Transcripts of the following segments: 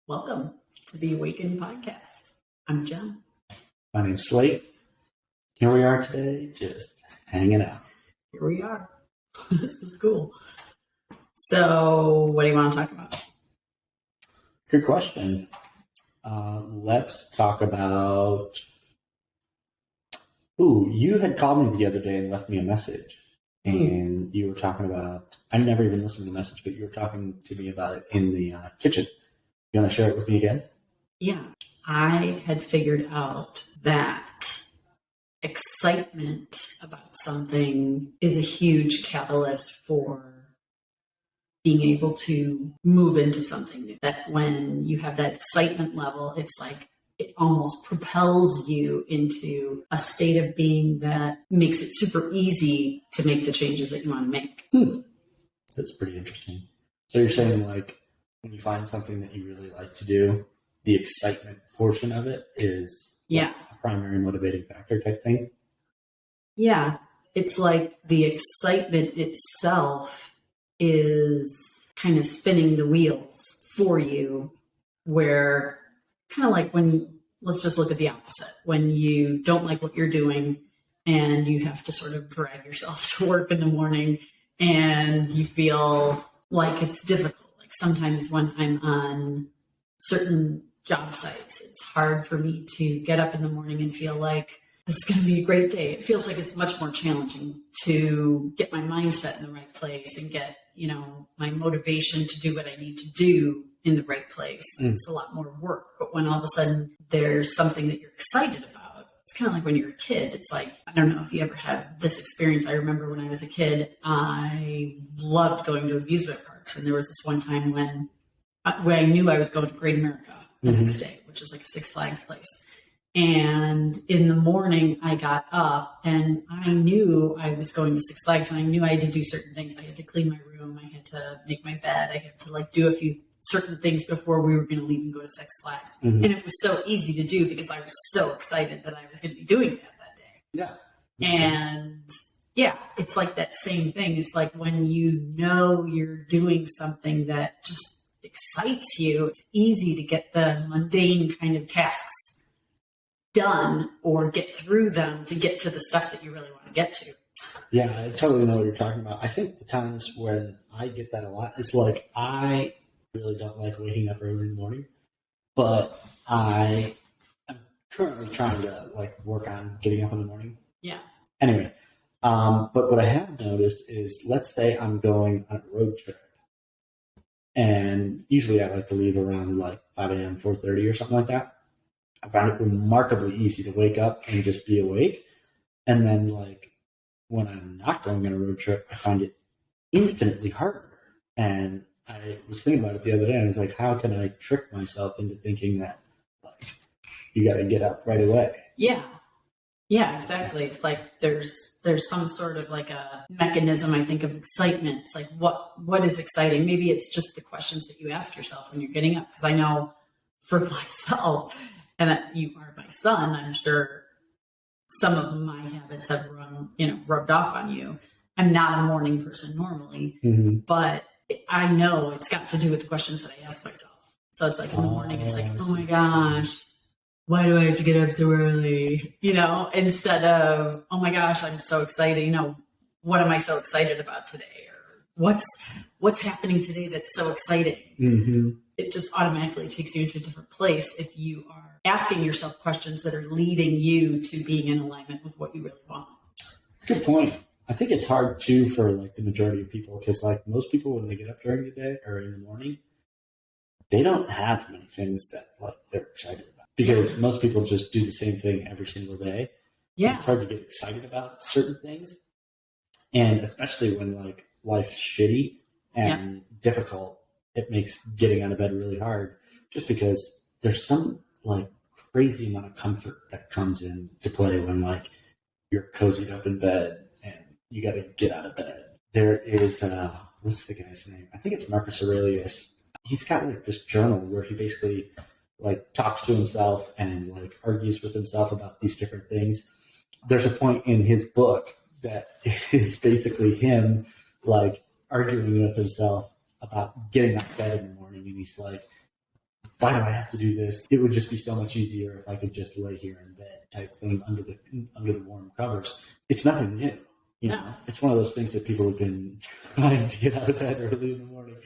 Welcome to the AWAKN podcast. I'm Jen. My name's Slate. Here we are today, just hanging out. Here we are. This is cool. So, what do you want to talk about? Good question. Let's talk about... you had called me the other day and left me a message. And you were talking about... I never even listened to the message, but you were talking to me about it in the kitchen. You want to share it with me again? Yeah. I had figured out that excitement about something is a huge catalyst for being able to move into something new. That when you have that excitement level, it's like it almost propels you into a state of being that makes it super easy to make the changes that you want to make. That's pretty interesting. So you're saying, like, when you find something that you really like to do, the excitement portion of it is a primary motivating factor type thing? Yeah. It's like the excitement itself is kind of spinning the wheels for you, where kind of like let's just look at the opposite. When you don't like what you're doing and you have to sort of drag yourself to work in the morning and you feel like it's difficult. Sometimes when I'm on certain job sites, it's hard for me to get up in the morning and feel like this is going to be a great day. It feels like it's much more challenging to get my mindset in the right place and get, my motivation to do what I need to do in the right place. It's a lot more work. But when all of a sudden there's something that you're excited about, it's kind of like when you're a kid. It's like, I don't know if you ever had this experience. I remember when I was a kid, I loved going to amusement parks. And there was this one time when I knew I was going to Great America the next day, which is like a Six Flags place. And in the morning, I got up and I knew I was going to Six Flags and I knew I had to do certain things. I had to clean my room. I had to make my bed. I had to do a few certain things before we were going to leave and go to Six Flags. And it was so easy to do because I was so excited that I was going to be doing that day. Yeah. And it's like that same thing. It's like when you know you're doing something that just excites you, it's easy to get the mundane kind of tasks done or get through them to get to the stuff that you really want to get to. Yeah, I totally know what you're talking about. I think the times when I get that a lot is like I really don't like waking up early in the morning, but I am currently trying to work on getting up in the morning. Yeah. Anyway, but what I have noticed is, let's say I'm going on a road trip, and usually I like to leave around 5 a.m., 4:30 or something like that. I find it remarkably easy to wake up and just be awake. And then when I'm not going on a road trip, I find it infinitely harder. And I was thinking about it the other day, and I was like, how can I trick myself into thinking that you got to get up right away? Yeah. Yeah, exactly. It's like there's some sort of a mechanism, I think, of excitement. It's like, what is exciting? Maybe it's just the questions that you ask yourself when you're getting up. Because I know for myself, and that you are my son, I'm sure some of my habits have rubbed off on you. I'm not a morning person normally, but I know it's got to do with the questions that I ask myself. So it's like in the morning, it's like, oh my gosh, why do I have to get up so early? Instead of, oh my gosh, I'm so excited. What am I so excited about today? Or what's happening today that's so exciting? It just automatically takes you into a different place if you are asking yourself questions that are leading you to being in alignment with what you really want. That's a good point. I think it's hard too for the majority of people, because most people, when they get up during the day or in the morning, they don't have many things that they're excited about, because most people just do the same thing every single day. Yeah. It's hard to get excited about certain things. And especially when life's shitty and difficult, it makes getting out of bed really hard, just because there's some crazy amount of comfort that comes into play when you're cozied up in bed and you got to get out of bed. There is what's the guy's name? I think it's Marcus Aurelius. He's got this journal where he basically talks to himself and argues with himself about these different things. There's a point in his book that is basically him arguing with himself about getting out of bed in the morning, and he's like, why do I have to do this? It would just be so much easier if I could just lay here in bed type thing under the warm covers. It's nothing new. It's one of those things that people have been trying to get out of bed early in the morning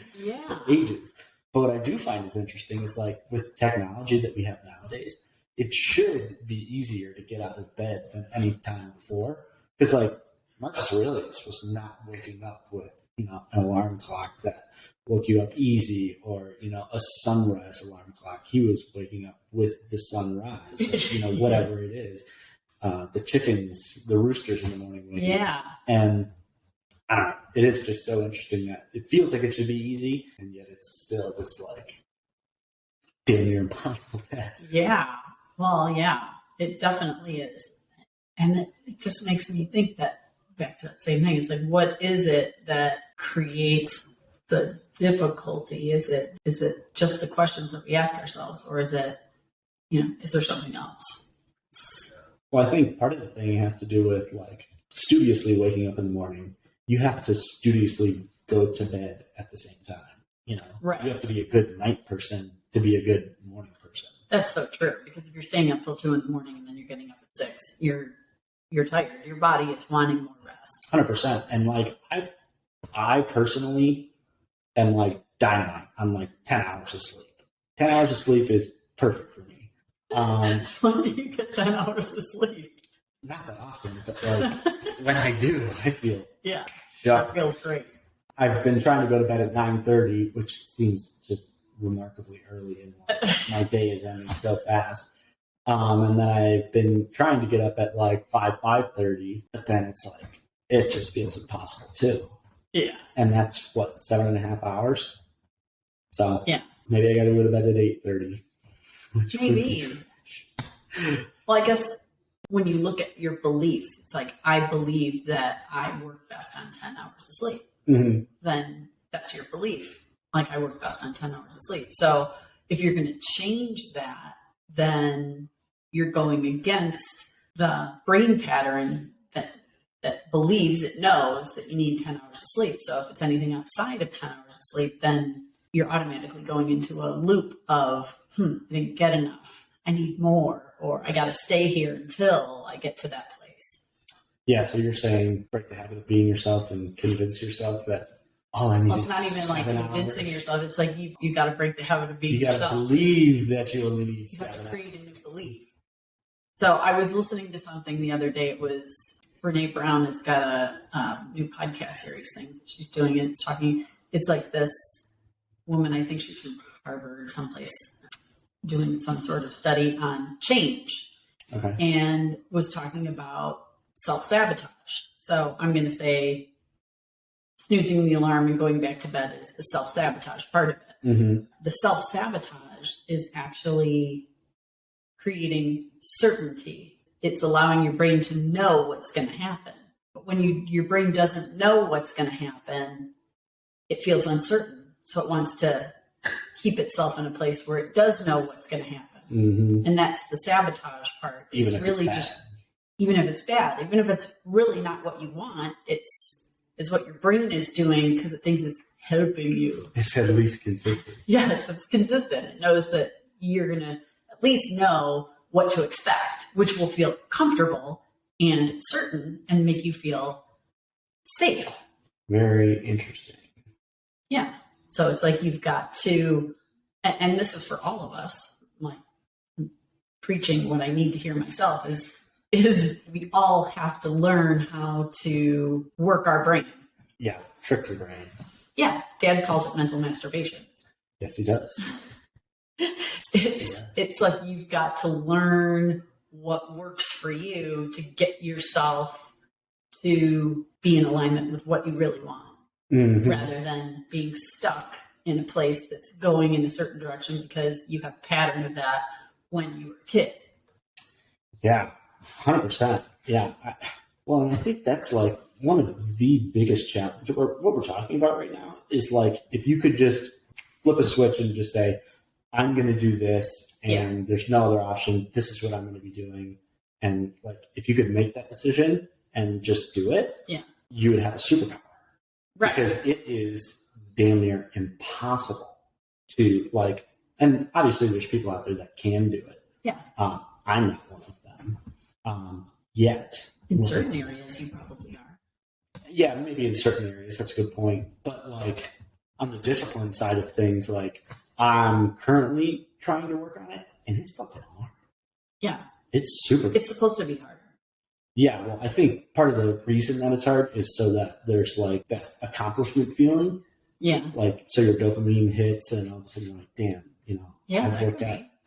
for ages. But what I do find is interesting is like with technology that we have nowadays, it should be easier to get out of bed than any time before. Because like Marcus Aurelius was not waking up with, an alarm clock that woke you up easy or, a sunrise alarm clock. He was waking up with the sunrise, or, whatever it is. The chickens, the roosters in the morning. And I don't know. It is just so interesting that it feels like it should be easy, and yet it's still this like damn near impossible task. Yeah. Well, yeah, it definitely is. And it just makes me think that back to that same thing. It's like, what is it that creates the difficulty? Is it just the questions that we ask ourselves, or is it, is there something else? Well, I think part of the thing has to do with like studiously waking up in the morning. You have to studiously go to bed at the same time. Right. You have to be a good night person to be a good morning person. That's so true. Because if you're staying up till 2 a.m. and then you're getting up at 6, you're tired. Your body is wanting more rest. 100%. And like I personally am like dynamite. I'm like 10 hours of sleep. 10 hours of sleep is perfect for me. When do you get 10 hours of sleep? Not that often, but like when I do, I feel that feels great. I've been trying to go to bed at 9:30, which seems just remarkably early, and my day is ending so fast. And then I've been trying to get up at like 5:30, but then it's like it just feels impossible too. Yeah. And that's what, 7.5 hours. So maybe I got to go to bed at 8:30. Maybe. Well, I guess when you look at your beliefs, it's like, I believe that I work best on 10 hours of sleep. Mm-hmm. Then that's your belief. Like, I work best on 10 hours of sleep. So if you're going to change that, then you're going against the brain pattern that believes it knows that you need 10 hours of sleep. So if it's anything outside of 10 hours of sleep, then you're automatically going into a loop of, I didn't get enough. I need more, or I got to stay here until I get to that place. Yeah. So you're saying break the habit of being yourself and convince yourself that all I need is 7 hours. It's not even like convincing yourself. It's like you got to break the habit of being yourself. You got to believe that you only need 7 hours. You have to create a new belief. So I was listening to something the other day. It was Brene Brown has got a new podcast series things that she's doing, and it's like this woman, I think she's from Harvard or someplace, doing some sort of study on change. Okay. And was talking about self-sabotage. So I'm going to say snoozing the alarm and going back to bed is the self-sabotage part of it. Mm-hmm. The self-sabotage is actually creating certainty. It's allowing your brain to know what's going to happen. But when your brain doesn't know what's going to happen, it feels uncertain. So it wants to keep itself in a place where it does know what's going to happen. Mm-hmm. And that's the sabotage part. It's really just, even if it's bad, even if it's really not what you want, it's what your brain is doing because it thinks it's helping you. It's at least consistent. Yes, it's consistent. It knows that you're going to at least know what to expect, which will feel comfortable and certain and make you feel safe. Very interesting. Yeah. So it's like you've got to, and this is for all of us, like preaching what I need to hear myself is we all have to learn how to work our brain. Yeah, trick your brain. Yeah. Dad calls it mental masturbation. Yes, he does. It's like you've got to learn what works for you to get yourself to be in alignment with what you really want, mm-hmm. rather than being stuck in a place that's going in a certain direction because you have a pattern of that when you were a kid. Yeah, 100%. Yeah. Well, and I think that's like one of the biggest challenges. What we're talking about right now is like if you could just flip a switch and just say, I'm going to do this and there's no other option. This is what I'm going to be doing. And like, if you could make that decision and just do it, you would have a superpower. Right. Because it is damn near impossible to like, And obviously there's people out there that can do it. Yeah. I'm not one of them yet. In certain areas, you probably are. Yeah, maybe in certain areas. That's a good point. But like on the discipline side of things, like I'm currently trying to work on it, and it's fucking hard. Yeah. It's super. It's supposed to be hard. Yeah, well, I think part of the reason that it's hard is so that there's like that accomplishment feeling. Yeah. Like, so your dopamine hits, and all of a sudden you're like, damn, you know, Yeah,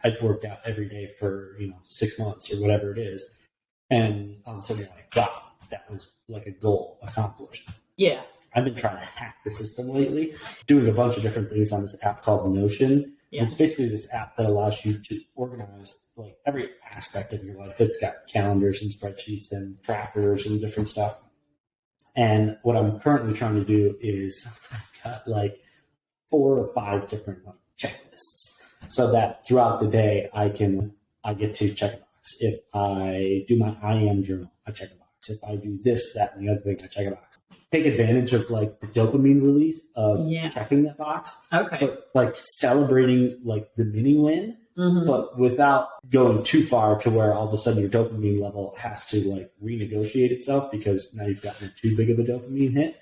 I've worked out every day for, 6 months or whatever it is. And all of a sudden you're like, wow, that was like a goal accomplished. Yeah. I've been trying to hack the system lately, doing a bunch of different things on this app called Notion. Yeah. It's basically this app that allows you to organize like every aspect of your life. It's got calendars and spreadsheets and trackers and different stuff. And what I'm currently trying to do is I've got like 4 or 5 different like checklists, so that throughout the day I get to check a box. If I do my I am journal, I check a box. If I do this, that, and the other thing, I check a box. Take advantage of like the dopamine release of checking that box. Okay. But like celebrating like the mini win, but without going too far to where all of a sudden your dopamine level has to like renegotiate itself because now you've gotten too big of a dopamine hit.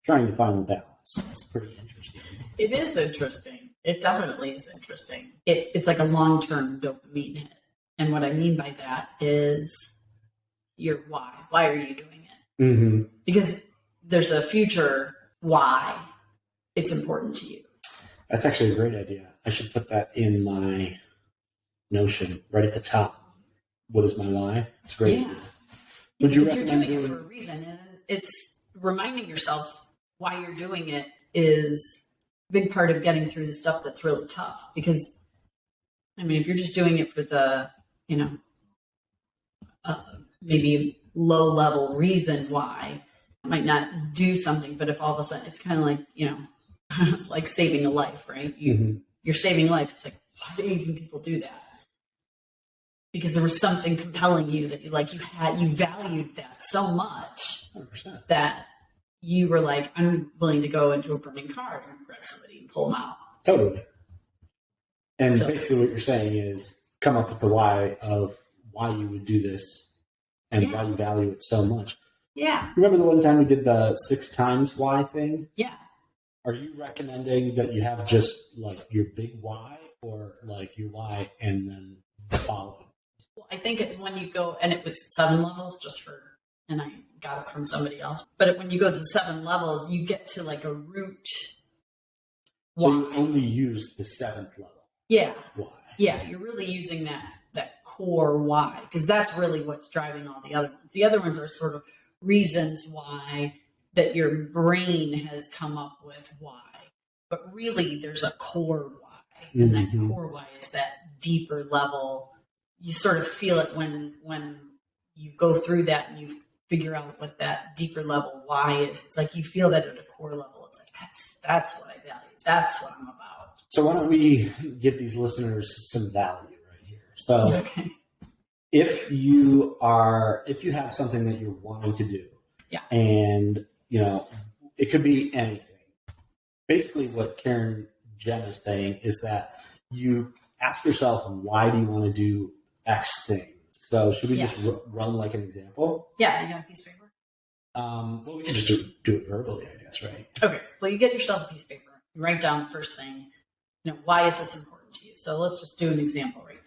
Trying to find the balance. It's pretty interesting. It is interesting. It definitely is interesting. It's like a long-term dopamine hit. And what I mean by that is your why. Why are you doing it? Mm-hmm. Because there's a future why it's important to you. That's actually a great idea. I should put that in my Notion right at the top. What is my why? It's great. Yeah. Would you because recommend you're doing it for a reason, and it's reminding yourself why you're doing it is a big part of getting through the stuff that's really tough. Because, I mean, if you're just doing it for the, maybe low level reason why, it might not do something, but if all of a sudden it's kind of like, like saving a life, right? You're saving life. It's like, why do even people do that? Because there was something compelling you that you valued that so much 100%. that you were like, I'm willing to go into a burning car and grab somebody and pull them out. Totally. And basically what you're saying is come up with the why of why you would do this and why you value it so much. Yeah. Remember the one time we did the 6 times why thing? Yeah. Are you recommending that you have just like your big why or like your why and then the following? Well, I think it's when you go, and it was 7 levels and I got it from somebody else. But when you go to the 7 levels, you get to like a root. So you only use the 7th level. Yeah. Why? Yeah. You're really using that core why, because that's really what's driving all the other ones. The other ones are sort of reasons why that your brain has come up with why. But really there's a core why. And that core why is that deeper level. You sort of feel it when you go through that and you figure out what that deeper level why is. It's like you feel that at a core level. It's like that's what I value. That's what I'm about. So why don't we give these listeners some value right here? So if you have something that you're wanting to do, and it could be anything. Basically what Karen Gem is saying is that you ask yourself, why do you want to do X thing? So should we just run like an example? Yeah, you got a piece of paper? Well, we can just do it verbally, I guess, right? Okay. Well, you get yourself a piece of paper. You write down the first thing. Why is this important to you? So let's just do an example right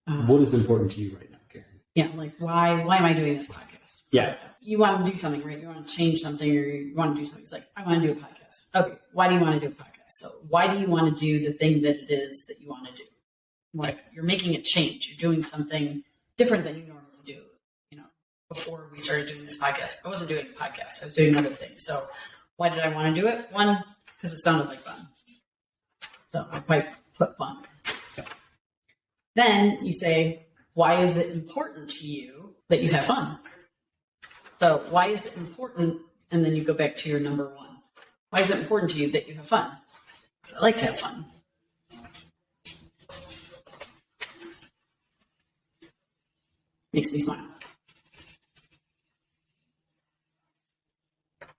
now. What is important to you right now, Karen? Yeah, like why am I doing this podcast? Yeah. You want to do something, right? You want to change something or you want to do something. It's like, I want to do a podcast. Okay. Why do you want to do a podcast? So why do you want to do the thing that it is that you want to do? Like you're making a change. You're doing something different than you normally do. Before we started doing this podcast, I wasn't doing a podcast. I was doing other things. So why did I want to do it? One, because it sounded like fun. So I put fun. Okay. Then you say, why is it important to you that you have fun? So why is it important? And then you go back to your number 1. Why is it important to you that you have fun? Because I like to have fun. Makes me smile.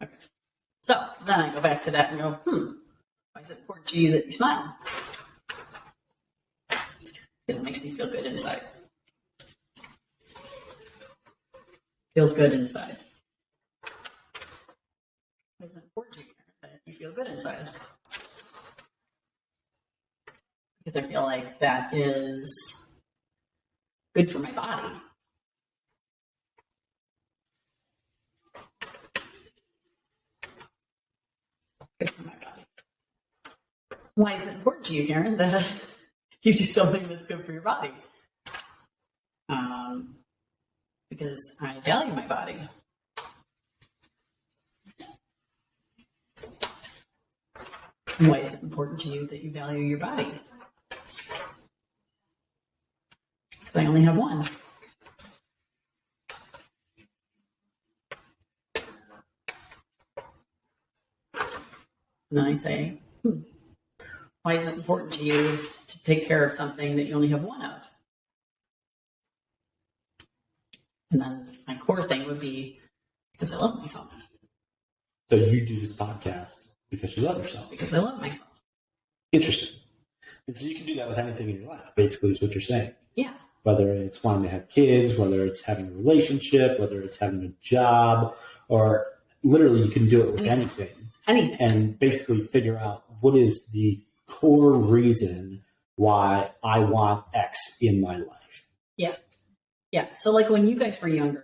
Okay. So then I go back to that and go, why is it important to you that you smile? Because it makes me feel good inside. Feels good inside. It's important that you feel good inside. Because I feel like that is good for my body. Good for my body. Why is it important to you, Karen, that you do something that's good for your body? Because I value my body. And why is it important to you that you value your body? Because I only have one. And then I say, why is it important to you to take care of something that you only have one of? And then my core thing would be, because I love myself. So you do this podcast because you love yourself. Because I love myself. Interesting. And so you can do that with anything in your life, basically, is what you're saying. Yeah. Whether it's wanting to have kids, whether it's having a relationship, whether it's having a job, or literally you can do it with anything. Anything. And basically figure out what is the core reason why I want X in my life. Yeah. Yeah. So like when you guys were younger,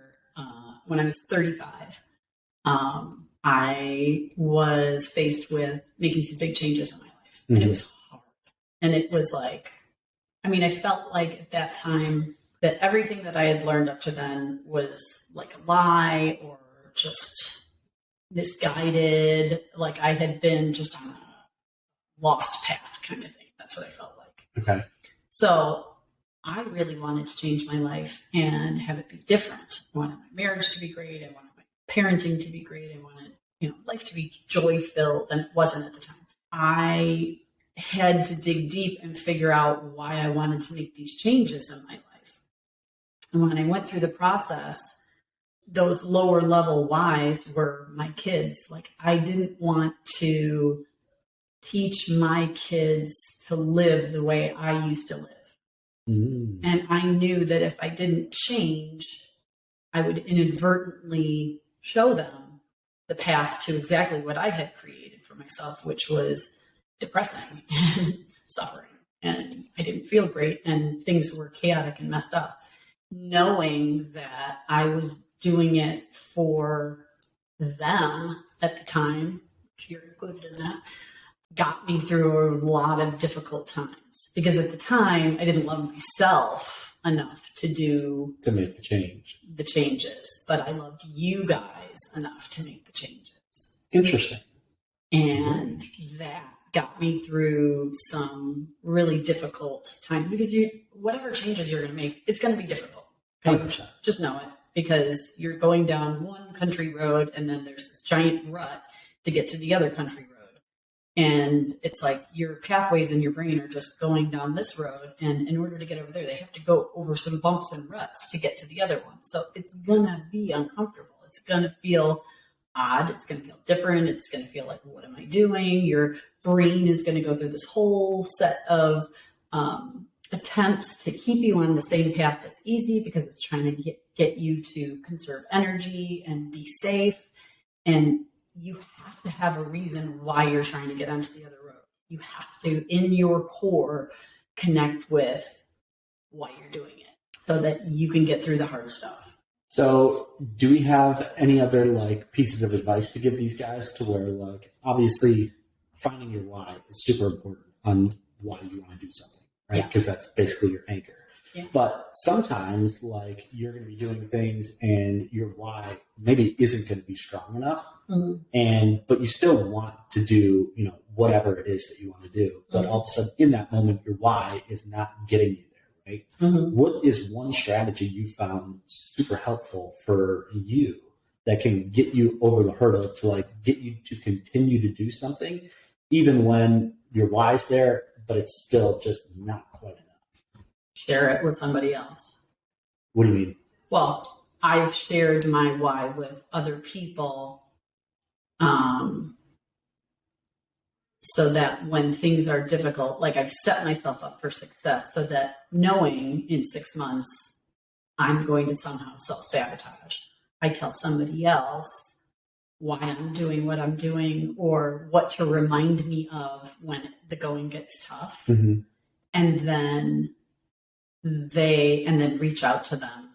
when I was 35, I was faced with making some big changes in my life. And it was hard. And it was like, I mean, I felt like at that time that everything that I had learned up to then was like a lie or just misguided. Like I had been just on a lost path kind of thing. That's what I felt like. Okay. So I really wanted to change my life and have it be different. I wanted my marriage to be great. I wanted my parenting to be great. I wanted, life to be joy-filled, and it wasn't at the time. I had to dig deep and figure out why I wanted to make these changes in my life. And when I went through the process, those lower level whys were my kids. Like I didn't want to teach my kids to live the way I used to live. And I knew that if I didn't change, I would inadvertently show them the path to exactly what I had created for myself, which was depressing and suffering. And I didn't feel great and things were chaotic and messed up. Knowing that I was doing it for them at the time, which you're included in that, got me through a lot of difficult times. Because at the time, I didn't love myself enough to make the changes. But I loved you guys enough to make the changes. Interesting. And that got me through some really difficult times. Because whatever changes you're going to make, it's going to be difficult. Okay? 100%. Just know it. Because you're going down one country road and then there's this giant rut to get to the other country road. And it's like your pathways in your brain are just going down this road. And in order to get over there, they have to go over some bumps and ruts to get to the other one. So it's going to be uncomfortable. It's going to feel odd. It's going to feel different. It's going to feel like, what am I doing? Your brain is going to go through this whole set of attempts to keep you on the same path that's easy because it's trying to get you to conserve energy and be safe. And you have to have a reason why you're trying to get onto the other road. You have to, in your core, connect with why you're doing it so that you can get through the hard stuff. So do we have any other pieces of advice to give these guys to where obviously finding your why is super important on why you want to do something, right? Because that's basically your anchor. Yeah. But sometimes you're going to be doing things and your why maybe isn't going to be strong enough. But you still want to do, whatever it is that you want to do. But all of a sudden in that moment, your why is not getting you there, right? What is one strategy you found super helpful for you that can get you over the hurdle to get you to continue to do something, even when your why's there, but it's still just not quite enough? Share it with somebody else. What do you mean? Well, I've shared my why with other people so that when things are difficult, like I've set myself up for success so that knowing in 6 months I'm going to somehow self-sabotage, I tell somebody else why I'm doing what I'm doing or what to remind me of when the going gets tough. Mm-hmm. And then reach out to them.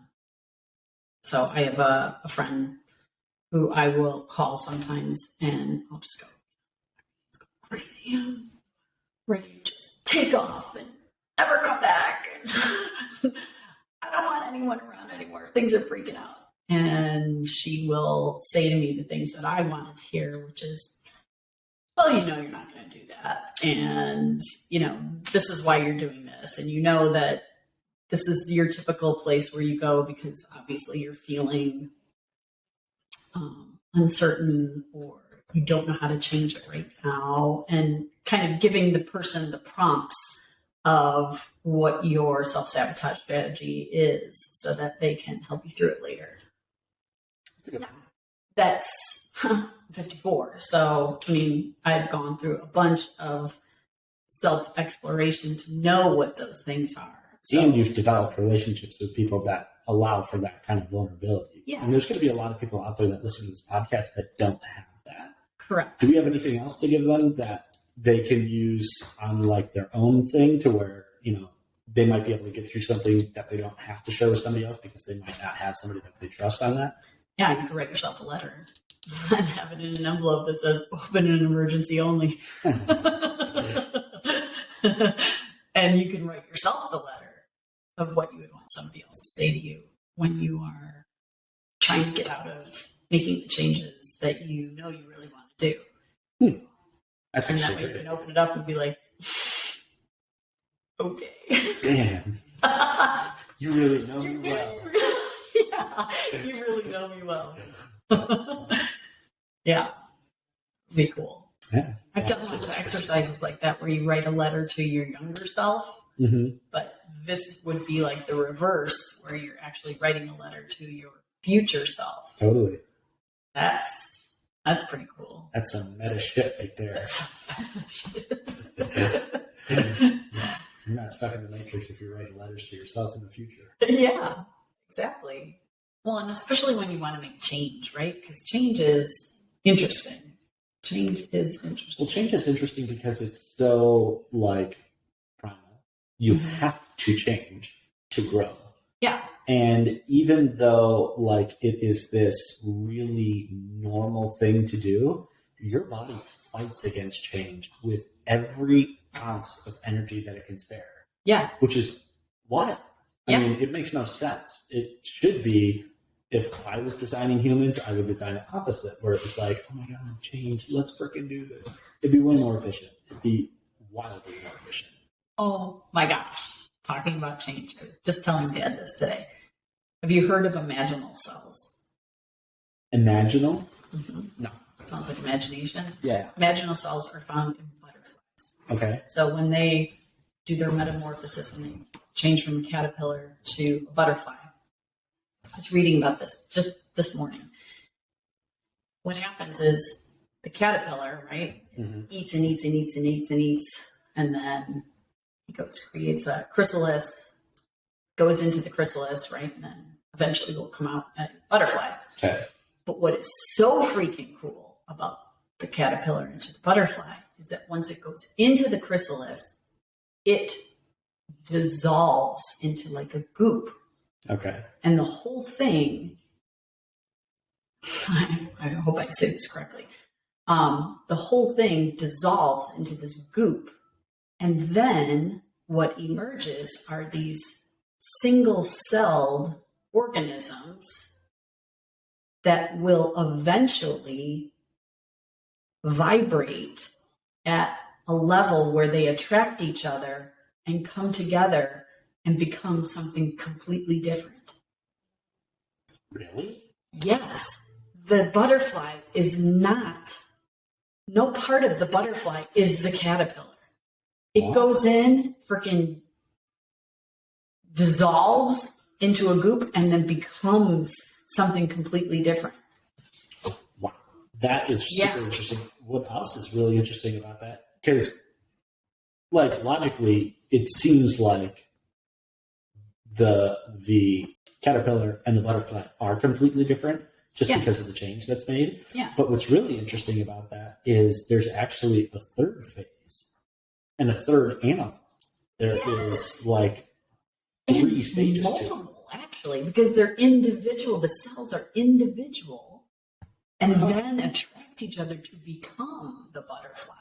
So I have a friend who I will call sometimes and I'll just go crazy. I'm ready to just take off and never come back. And I don't want anyone around anymore. Things are freaking out. And she will say to me the things that I wanted to hear, which is, well, you know, you're not going to do that. And, you know, this is why you're doing this. And you know that this is your typical place where you go because obviously you're feeling uncertain or you don't know how to change it right now. And kind of giving the person the prompts of what your self-sabotage strategy is so that they can help you through it later. Yeah. That's 54. So, I mean, I've gone through a bunch of self-exploration to know what those things are. So, and you've developed relationships with people that allow for that kind of vulnerability. Yeah. And there's going to be a lot of people out there that listen to this podcast that don't have that. Correct. Do we have anything else to give them that they can use on like their own thing to where, you know, they might be able to get through something that they don't have to share with somebody else because they might not have somebody that they trust on that? Yeah, you can write yourself a letter and have it in an envelope that says open in an emergency only. And you can write yourself the letter of what you would want somebody else to say to you when you are trying to get out of making the changes that you know you really want to do. That's and actually that way you can open it up and be like, okay. Damn. You really know me well. Yeah, you really know me well. Yeah, be cool. Yeah. I've done lots of exercises like that where you write a letter to your younger self, but this would be like the reverse where you're actually writing a letter to your future self. Totally. That's pretty cool. That's some meta shit right there. That's some meta shit. You're not stuck in the matrix if you're writing letters to yourself in the future. Yeah, exactly. Well, and especially when you want to make change, right? Because change is interesting. Change is interesting. Well, change is interesting because it's so, like, primal. You have to change to grow. Yeah. And even though, like, it is this really normal thing to do, your body fights against change with every ounce of energy that it can spare. Yeah. Which is wild. I mean, it makes no sense. It should be, if I was designing humans, I would design it opposite, where it was like, oh my God, change, let's freaking do this. It'd be way more efficient. It'd be wildly more efficient. Oh my gosh. Talking about change. I was just telling Dad this today. Have you heard of imaginal cells? Imaginal? No. Sounds like imagination. Yeah. Imaginal cells are found in butterflies. Okay. So when they do their metamorphosis and they change from a caterpillar to a butterfly, I was reading about this just this morning. What happens is the caterpillar, right, eats and eats and eats and eats and eats, and then he creates a chrysalis, goes into the chrysalis, right, and then eventually will come out a butterfly. Okay. But what is so freaking cool about the caterpillar into the butterfly is that once it goes into the chrysalis, it dissolves into like a goop. Okay. And the whole thing, I hope I say this correctly, the whole thing dissolves into this goop. And then what emerges are these single-celled organisms that will eventually vibrate at a level where they attract each other and come together and become something completely different. Really? Yes. The butterfly is not, no part of the butterfly is the caterpillar. It goes in, freaking dissolves into a goop and then becomes something completely different. Wow. That is super interesting. What else is really interesting about that because like logically, it seems like the caterpillar and the butterfly are completely different just because of the change that's made. Yeah. But what's really interesting about that is there's actually a third phase and a third animal. There is like 3 stages multiple, actually, because they're individual. The cells are individual and then attract each other to become the butterfly.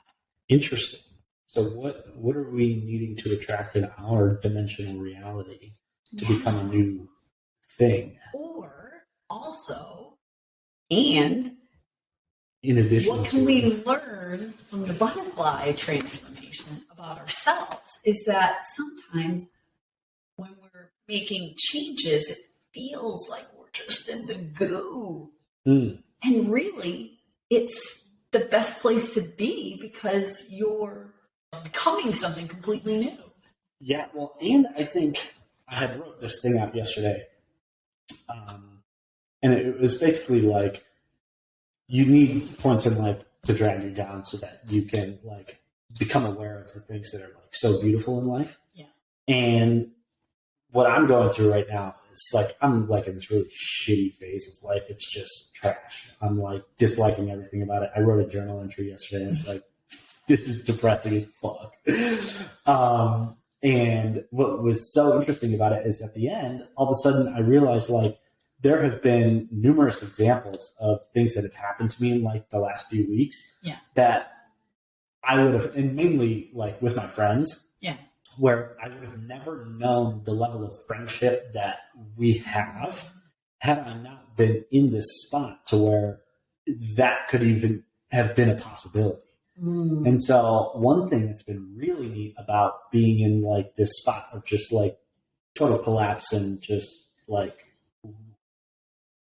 Interesting. So what are we needing to attract in our dimensional reality to become a new thing? Or also, and in addition, what can we learn from the butterfly transformation about ourselves is that sometimes when we're making changes, it feels like we're just in the goo. And really, it's the best place to be because you're becoming something completely new. Yeah, well, and I think I had wrote this thing out yesterday. And it was basically like you need points in life to drag you down so that you can like become aware of the things that are like so beautiful in life. Yeah. And what I'm going through right now is like I'm like in this really shitty phase of life. It's just trash. I'm like disliking everything about it. I wrote a journal entry yesterday and it's like this is depressing as fuck. And what was so interesting about it is at the end, all of a sudden I realized like there have been numerous examples of things that have happened to me in like the last few weeks that I would have, and mainly like with my friends, where I would have never known the level of friendship that we have had I not been in this spot to where that could even have been a possibility. And so one thing that's been really neat about being in like this spot of just like total collapse and just like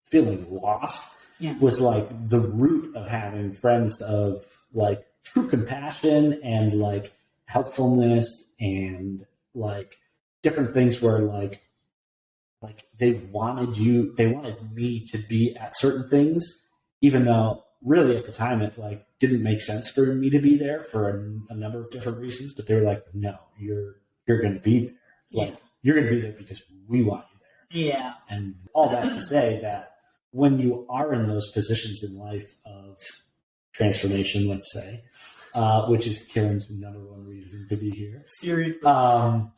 feeling lost was like the root of having friends of like true compassion and like helpfulness and like different things where like they wanted me to be at certain things, even though really at the time it like didn't make sense for me to be there for a number of different reasons, but they were like, no, you're going to be there. Like you're going to be there because we want you there. Yeah. And all that to say that when you are in those positions in life of transformation, let's say, which is Karen's number one reason to be here. Seriously. When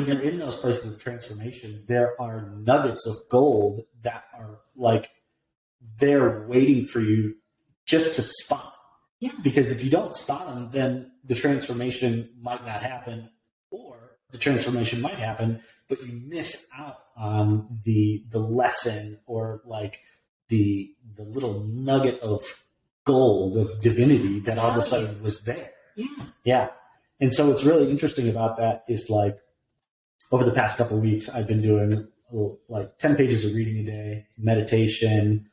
you're in those places of transformation, there are nuggets of gold that are like, they're waiting for you just to spot. Yes. Because if you don't spot them, then the transformation might not happen, or the transformation might happen, but you miss out on the lesson or like the little nugget of gold of divinity that all of a sudden was there. Yeah. And so what's really interesting about that is like over the past couple of weeks, I've been doing like 10 pages of reading a day, meditation,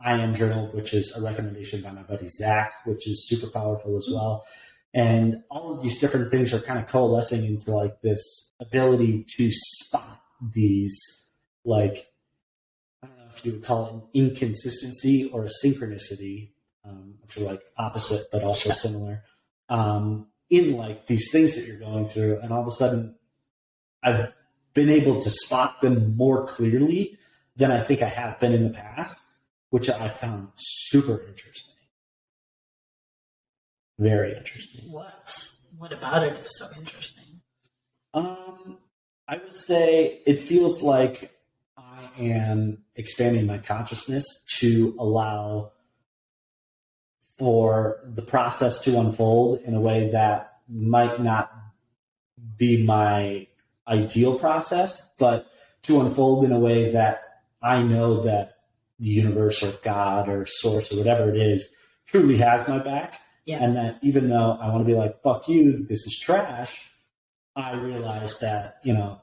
I Am Journal, which is a recommendation by my buddy Zach, which is super powerful as well. And all of these different things are kind of coalescing into like this ability to spot these, like, I don't know if you would call it an inconsistency or a synchronicity, which are like opposite but also similar, in like these things that you're going through. And all of a sudden, I've been able to spot them more clearly than I think I have been in the past, which I found super interesting. Very interesting. What about it is so interesting? I would say it feels like I am expanding my consciousness to allow for the process to unfold in a way that might not be my ideal process, but to unfold in a way that I know that the universe or God or source or whatever it is truly has my back. Yeah. And that even though I want to be like, fuck you, this is trash, I realize that, you know,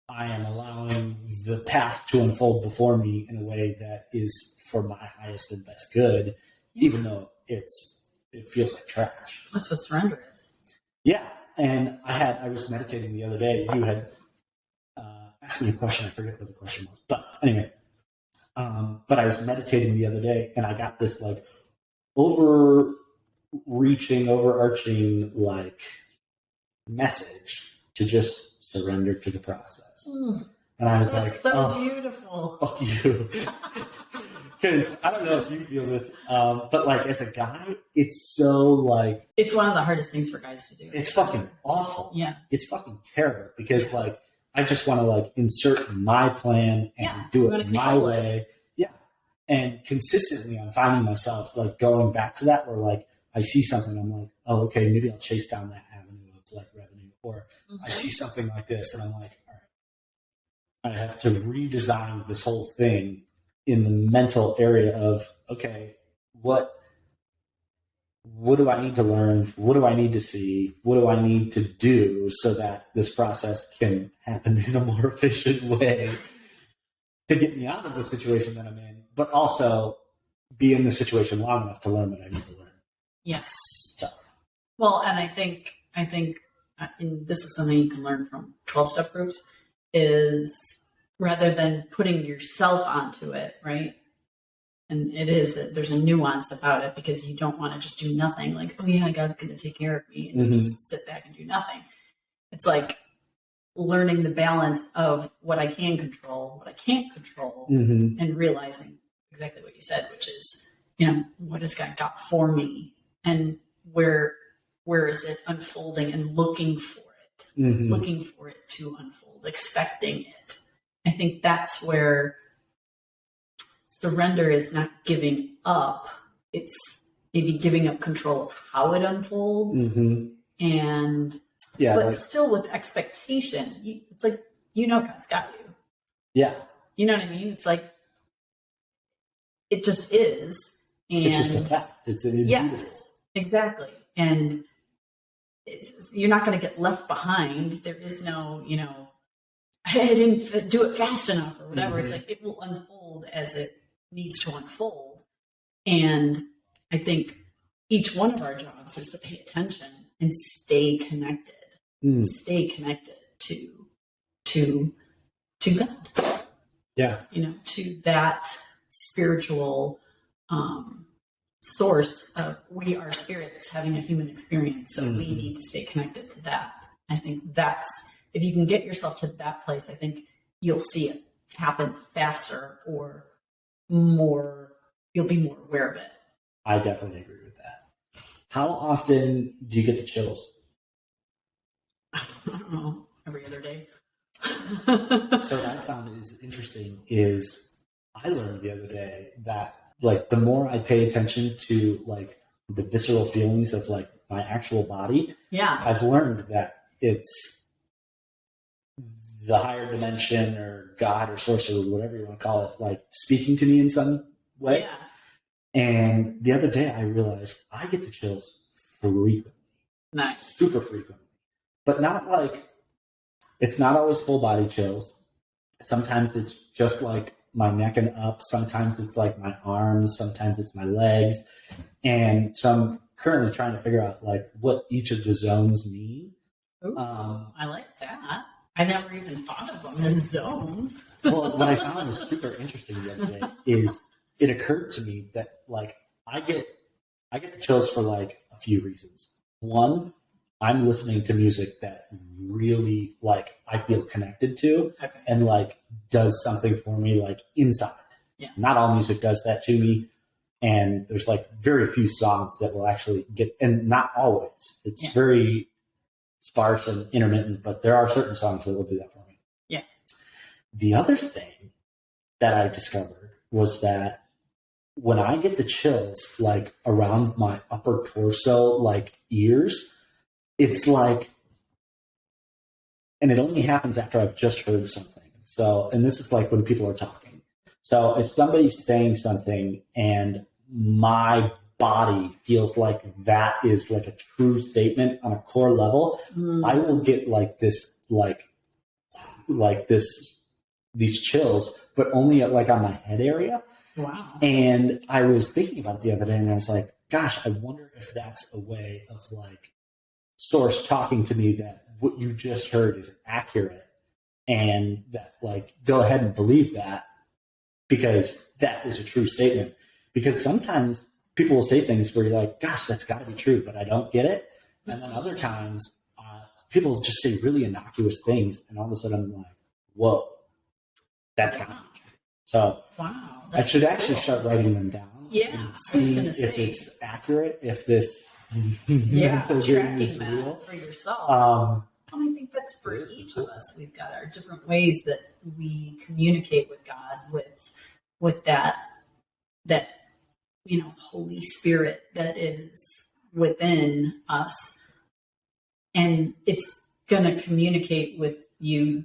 I am allowing the path to unfold before me in a way that is for my highest and best good, even though it feels like trash. That's what surrender is. Yeah. And I was meditating the other day. You had asked me a question. I forget what the question was. But anyway, but I was meditating the other day and I got this like reaching, overarching like message to just surrender to the process. And I was like, so beautiful. Fuck you. Because I don't know if you feel this, but like as a guy, it's so like... It's one of the hardest things for guys to do. It's fucking awful. Yeah. It's fucking terrible because like I just want to like insert my plan and do it my way. Yeah. And consistently I'm finding myself like going back to that where like I see something, I'm like, oh, okay, maybe I'll chase down that avenue of like revenue. Or I see something like this and I'm like, all right, I have to redesign this whole thing in the mental area of, okay, what do I need to learn? What do I need to see? What do I need to do so that this process can happen in a more efficient way to get me out of the situation that I'm in, but also be in the situation long enough to learn what I need to learn. Yes. Tough. Well, and I think, and this is something you can learn from 12-step groups, is rather than putting yourself onto it, right? And there's a nuance about it because you don't want to just do nothing like, oh yeah, God's going to take care of me and just sit back and do nothing. It's like learning the balance of what I can control, what I can't control, and realizing exactly what you said, which is, what has God got for me and where is it unfolding and looking for it to unfold, expecting it. I think that's where surrender is not giving up. It's maybe giving up control of how it unfolds but still with expectation. It's like, God's got you. Yeah. You know what I mean? It's like, it just is. And it's just a fact. It's an immutable. Yes, exactly. And you're not going to get left behind. There is no, I didn't do it fast enough or whatever. It's like, it will unfold as it needs to unfold. And I think each one of our jobs is to pay attention and stay connected. Stay connected to God. Yeah. To that spiritual source of, we are spirits having a human experience. So we need to stay connected to that. I think if you can get yourself to that place, I think you'll see it happen faster or more, you'll be more aware of it. I definitely agree with that. How often do you get the chills? I don't know, every other day. So what I found is interesting is I learned the other day that like the more I pay attention to like the visceral feelings of like my actual body, I've learned that it's the higher dimension or God or source or whatever you want to call it, like speaking to me in some way. Yeah. And the other day I realized I get the chills frequently. Nice. Super frequently. But not like, it's not always full body chills. Sometimes it's just like my neck and up. Sometimes it's like my arms. Sometimes it's my legs. And so I'm currently trying to figure out like what each of the zones mean. Ooh, I like that. I never even thought of them as zones. Well, what I found was super interesting the other day is it occurred to me that like I get the chills for like a few reasons. One, I'm listening to music that really like I feel connected to and like does something for me like inside. Yeah. Not all music does that to me. And there's like very few songs that will actually get, and not always. It's very sparse and intermittent, but there are certain songs that will do that for me. Yeah. The other thing that I discovered was that when I get the chills like around my upper torso, like ears, it's like, and it only happens after I've just heard something. So, and this is like when people are talking. So if somebody's saying something and my body feels like that is like a true statement on a core level, I will get like this, these chills, but only like on my head area. Wow. And I was thinking about it the other day and I was like, gosh, I wonder if that's a way of like source talking to me that what you just heard is accurate and that like, go ahead and believe that because that is a true statement. Because sometimes people will say things where you're like, gosh, that's got to be true, but I don't get it. And then other times, people just say really innocuous things, and all of a sudden I'm like, whoa, that's got to be true. So I should actually start writing them down. Yeah, and see if it's accurate, if this mental dream is real for yourself. I think that's for each of us. We've got our different ways that we communicate with God, with that Holy Spirit that is within us, and it's going to communicate with you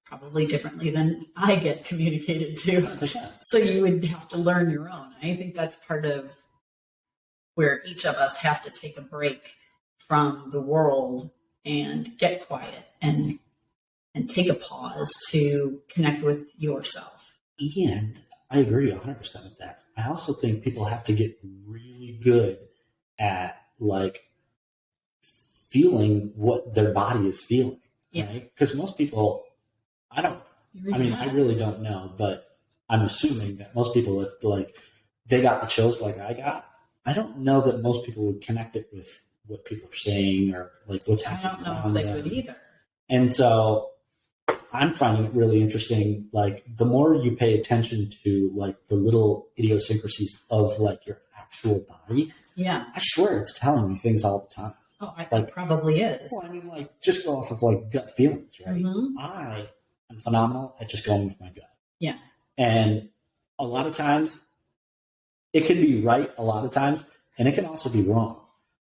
probably differently than I get communicated to. 100%. So you would have to learn your own. I think that's part of where each of us have to take a break from the world and get quiet and take a pause to connect with yourself. And I agree 100% with that. I also think people have to get really good at feeling what their body is feeling. Yeah. Right? Because most people, I really don't know, but I'm assuming that most people, if they got the chills like I got, I don't know that most people would connect it with what people are saying or what's happening. I don't know if they would either. And so I'm finding it really interesting. The more you pay attention to the little idiosyncrasies of your actual body, yeah, I swear it's telling you things all the time. Oh, it probably is. Well, I mean, just go off of gut feelings, right? Mm-hmm. I am phenomenal at just going with my gut. Yeah. And a lot of times it can be right a lot of times, and it can also be wrong.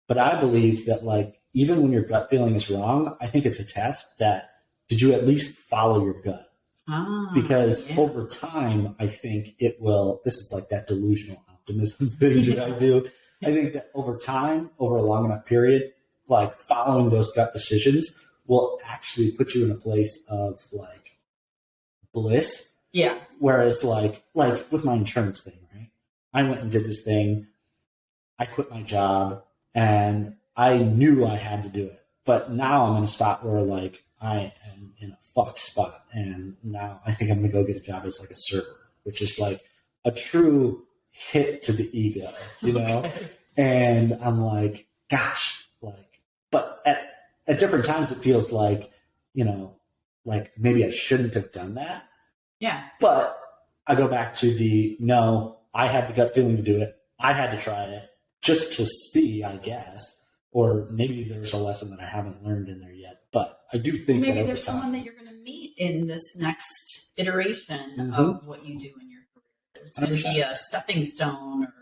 But I believe that even when your gut feeling is wrong, I think it's a test that did you at least follow your gut? Because over time, I think it will, this is that delusional optimism thing that I do. I think that over time, over a long enough period, following those gut decisions will actually put you in a place of bliss. Yeah. Whereas with my insurance thing, right? I went and did this thing. I quit my job and I knew I had to do it. But now I'm in a spot where I am in a fucked spot. And now I think I'm going to go get a job as a server, which is a true hit to the ego, you know? Okay. And I'm gosh, but at different times it feels maybe I shouldn't have done that. Yeah. But I go back to no, I had the gut feeling to do it. I had to try it just to see, I guess. Or maybe there's a lesson that I haven't learned in there yet. But I do think maybe there's someone that you're going to meet in this next iteration of what you do in your career. It's going to be a stepping stone or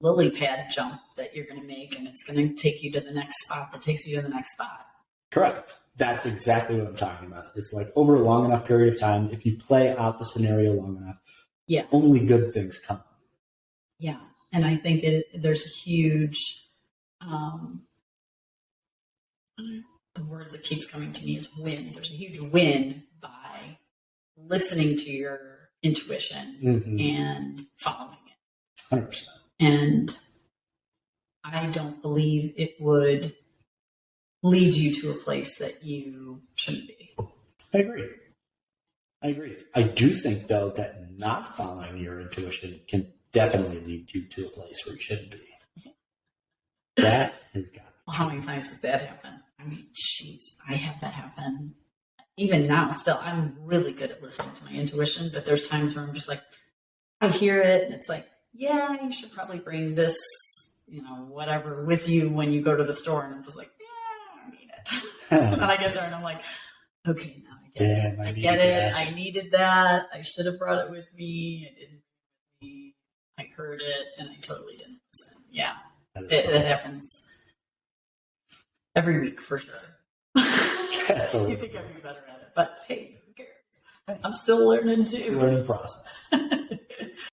lily pad jump that you're going to make, and it's going to take you to the next spot that takes you to the next spot. Correct. That's exactly what I'm talking about. It's over a long enough period of time, if you play out the scenario long enough, only good things come. Yeah. And I think there's a huge, the word that keeps coming to me is win. There's a huge win by listening to your intuition and following it. 100%. And I don't believe it would lead you to a place that you shouldn't be. I agree. I do think, though, that not following your intuition can definitely lead you to a place where you shouldn't be. That has got. Well, how many times does that happen? I mean, I have that happen. Even now, still, I'm really good at listening to my intuition, but there's times where I'm just I hear it, and it's yeah, you should probably bring this, whatever with you when you go to the store. And I'm just I don't need it. And then I get there and I'm okay, now I get it. I get it. I needed that. I should have brought it with me. I didn't. I heard it and I totally didn't listen. Yeah, it happens every week for sure. You think I'd be better at it, but hey, who cares? I'm still learning too. It's a learning process.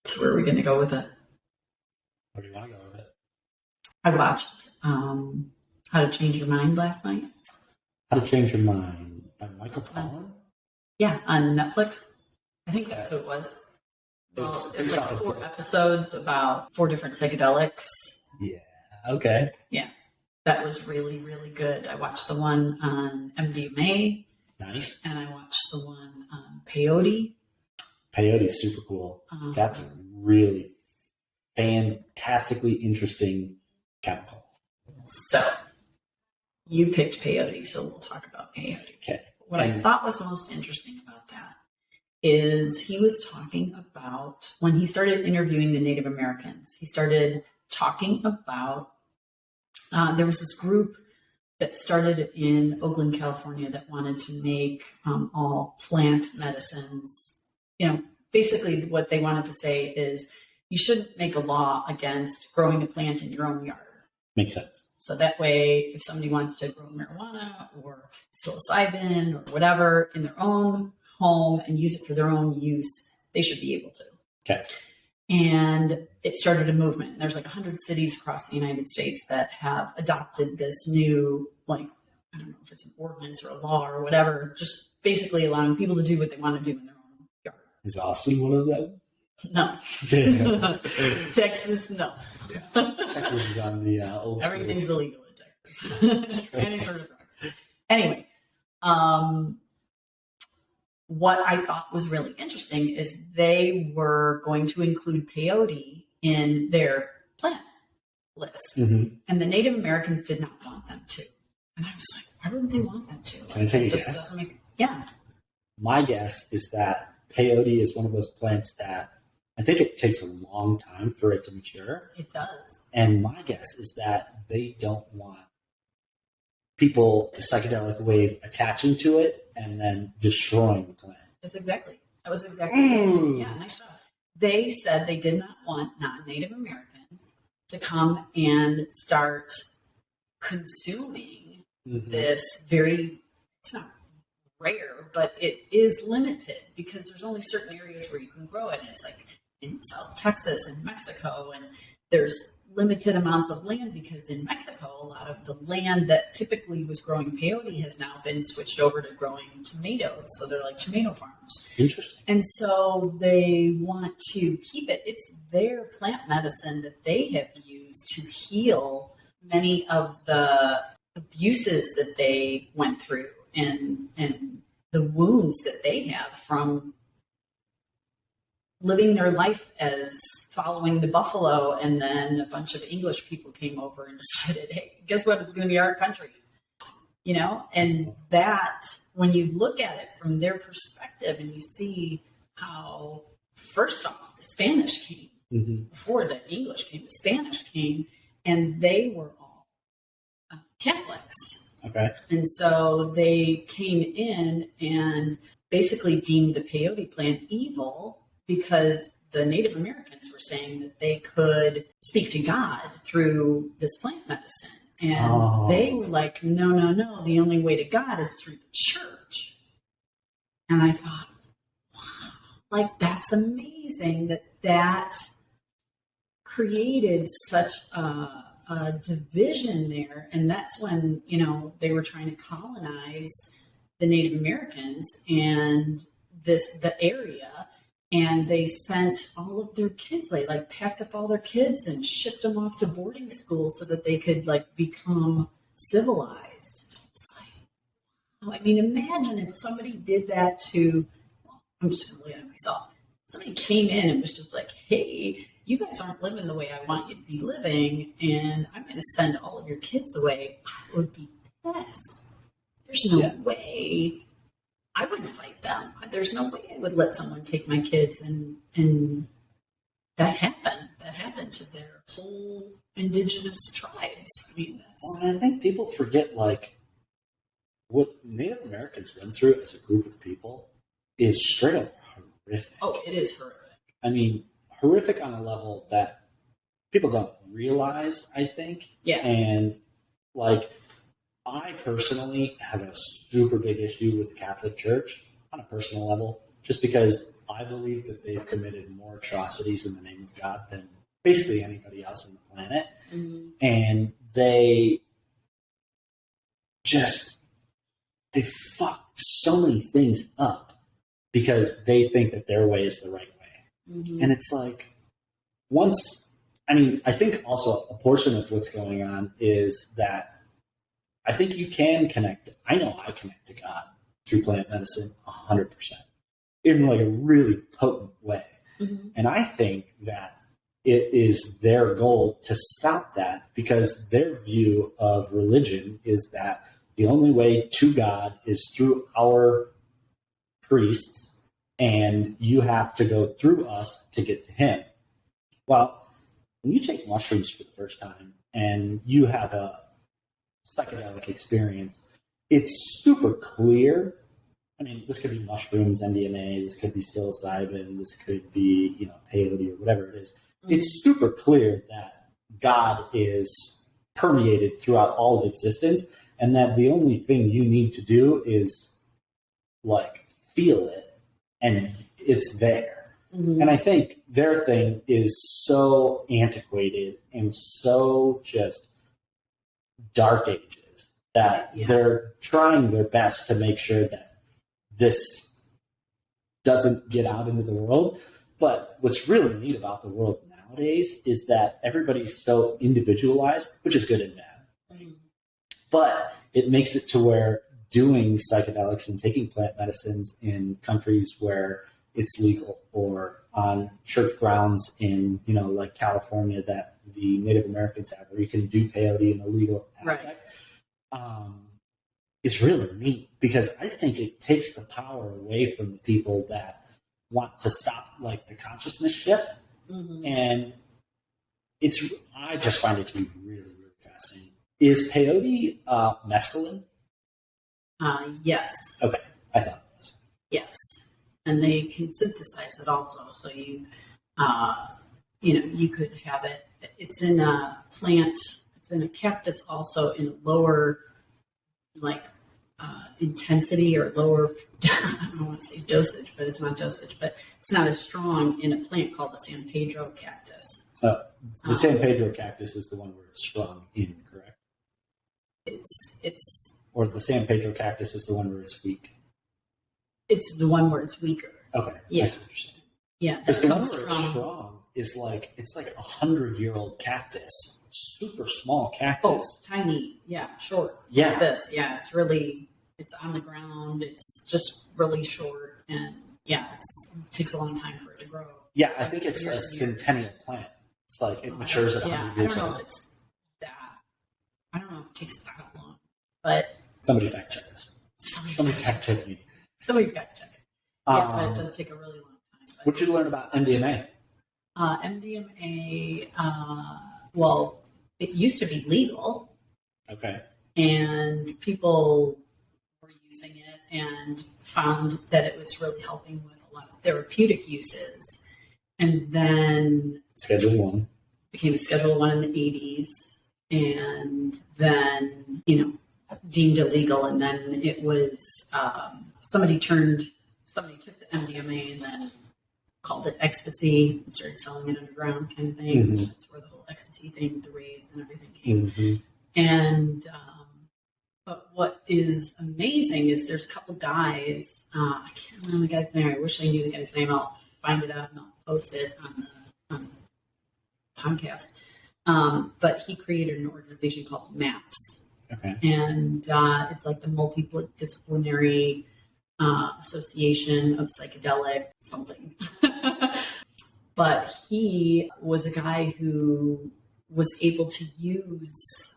So where are we going to go with it? Where do you want to go with it? I watched How to Change Your Mind last night. How to Change Your Mind by Michael Pollan? Yeah, on Netflix. I think that's who it was. Well, it's 4 episodes about 4 different psychedelics. Yeah, okay. Yeah, that was really, really good. I watched the one on MDMA. Nice. And I watched the one on peyote. Peyote is super cool. That's a really fantastically interesting chemical. So you picked peyote, so we'll talk about peyote. Okay. What I thought was most interesting about that is he was talking about, when he started interviewing the Native Americans, he started talking about, there was this group that started in Oakland, California that wanted to make all plant medicines. Basically what they wanted to say is you shouldn't make a law against growing a plant in your own yard. Makes sense. So that way, if somebody wants to grow marijuana or psilocybin or whatever in their own home and use it for their own use, they should be able to. Okay. And it started a movement. There's like 100 cities across the United States that have adopted this new, I don't know if it's an ordinance or a law or whatever, just basically allowing people to do what they want to do in their own yard. Is Austin one of them? No. Texas, no. Yeah. Texas is on the old school. Everything's illegal in Texas. Any sort of drugs. Anyway, what I thought was really interesting is they were going to include peyote in their plant list. Mm-hmm. And the Native Americans did not want them to. And I was like, why wouldn't they want them to? Can I take a guess? Yeah. My guess is that peyote is one of those plants that I think it takes a long time for it to mature. It does. And my guess is that they don't want people, the psychedelic wave, attaching to it and then destroying the plant. That was exactly it. Yeah, nice job. They said they did not want non-Native Americans to come and start consuming this it's not rare, but it is limited because there's only certain areas where you can grow it. And it's like in South Texas and Mexico, and there's limited amounts of land because in Mexico, a lot of the land that typically was growing peyote has now been switched over to growing tomatoes. So they're like tomato farms. Interesting. And so they want to keep it. It's their plant medicine that they have used to heal many of the abuses that they went through and the wounds that they have from living their life as following the buffalo, and then a bunch of English people came over and decided, hey, guess what? It's going to be our country, And that, when you look at it from their perspective, and you see how, first off, the Spanish came before the English came. The Spanish came, and they were all Catholics. Okay. And so they came in and basically deemed the peyote plant evil, because the Native Americans were saying that they could speak to God through this plant medicine. And they were like, no, the only way to God is through the church. And I thought, wow, that's amazing that created such a division there. And that's when, they were trying to colonize the Native Americans and the area. And they sent all of their kids, they packed up all their kids and shipped them off to boarding school so that they could become civilized. It's imagine if somebody did that to, I'm just going to look at myself. Somebody came in and was just like, hey, you guys aren't living the way I want you to be living, and I'm going to send all of your kids away. I would be pissed. There's no way I would fight them. There's no way I would let someone take my kids, and that happened. That happened to their whole indigenous tribes. I think people forget what Native Americans went through as a group of people is straight up horrific. Oh, it is horrific. Horrific on a level that people don't realize, I think. Yeah. And I personally have a super big issue with the Catholic Church on a personal level, just because I believe that they've committed more atrocities in the name of God than basically anybody else on the planet. Mm-hmm. And they fuck so many things up because they think that their way is the right way. Mm-hmm. And it's I think also a portion of what's going on is that I think you can connect. I know I connect to God through plant medicine 100% in a really potent way. Mm-hmm. And I think that it is their goal to stop that, because their view of religion is that the only way to God is through our priests, and you have to go through us to get to him. Well, when you take mushrooms for the first time and you have a psychedelic experience, it's super clear. I mean, this could be mushrooms, MDMA, this could be psilocybin, this could be, peyote or whatever it is. Mm-hmm. It's super clear that God is permeated throughout all of existence, and that the only thing you need to do is feel it, and it's there. Mm-hmm. And I think their thing is so antiquated and so just dark ages that they're trying their best to make sure that this doesn't get out into the world. But what's really neat about the world nowadays is that everybody's so individualized, which is good and bad. Mm-hmm. But it makes it to where doing psychedelics and taking plant medicines in countries where it's legal, or on church grounds in, like California that the Native Americans have, where you can do peyote in a legal aspect, is really neat, because I think it takes the power away from the people that want to stop the consciousness shift. Mm-hmm. And I just find it to be really, really fascinating. Is peyote mescaline? Yes. Okay, I thought it was. Yes, and they can synthesize it also. So you could have it. It's in a plant. It's in a cactus, also in lower, intensity or lower. I don't want to say dosage, but it's not dosage. But it's not as strong in a plant called the San Pedro cactus. The San Pedro cactus is the one where it's strong in, correct? Or the San Pedro cactus is the one where it's weak? It's the one where it's weaker. Okay. Yeah. That's what you're saying. Yeah. Because the one where it's strong is it's 100-year-old cactus. Super small cactus. Oh, tiny. Yeah. Short. Yeah. Like this. Yeah. It's on the ground. It's just really short. And it takes a long time for it to grow. Yeah. I think it's a centennial plant. It's it matures at 100 years old. I don't know if it's that. I don't know if it takes that long. But somebody fact check us. Somebody fact check me. Somebody fact check it. Yeah, but it does take a really long time. What did you learn about MDMA? MDMA, well, it used to be legal. Okay. And people were using it and found that it was really helping with a lot of therapeutic uses. And then Schedule 1 became a Schedule 1 in the 80s. And then, deemed illegal. And then it was, somebody took the MDMA and then called it ecstasy and started selling it underground kind of thing. Mm-hmm. That's where the whole ecstasy thing with the rays and everything came. Mm-hmm. And, but what is amazing is there's a couple guys, I can't remember the guy's name. I wish I knew the guy's name. I'll find it out and I'll post it on the podcast. But he created an organization called MAPS. Okay. And it's the multidisciplinary Association of Psychedelic something. But he was a guy who was able to use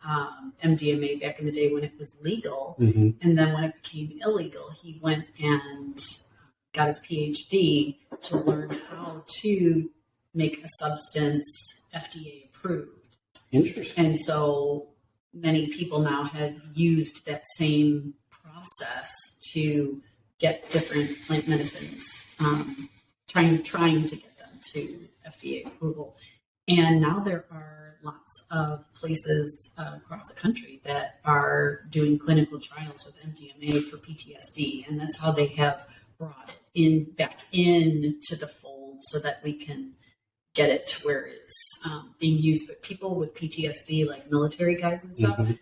MDMA back in the day when it was legal. Mm-hmm. And then when it became illegal, he went and got his PhD to learn how to make a substance FDA approved. Interesting. And so many people now have used that same process to get different plant medicines, trying to get them to FDA approval. And now there are lots of places across the country that are doing clinical trials with MDMA for PTSD. And that's how they have brought it back into the fold so that we can get it to where it's being used. But people with PTSD, like military guys and stuff, mm-hmm.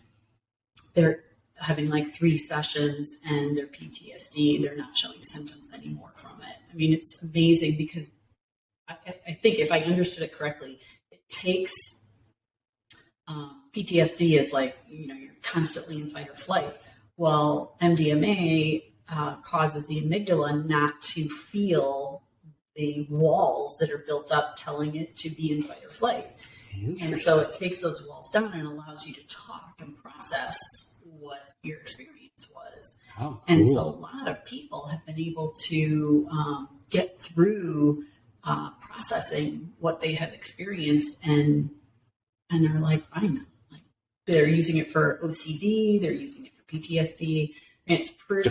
they're having 3 sessions and their PTSD, they're not showing symptoms anymore from it. I mean, it's amazing because I think if I understood it correctly, it takes PTSD is you're constantly in fight or flight. Well, MDMA causes the amygdala not to feel the walls that are built up telling it to be in fight or flight. And so it takes those walls down and allows you to talk and process what your experience was. Oh, cool. And so a lot of people have been able to get through processing what they have experienced and are like, fine now. Like, they're using it for OCD, they're using it for PTSD. And it's pretty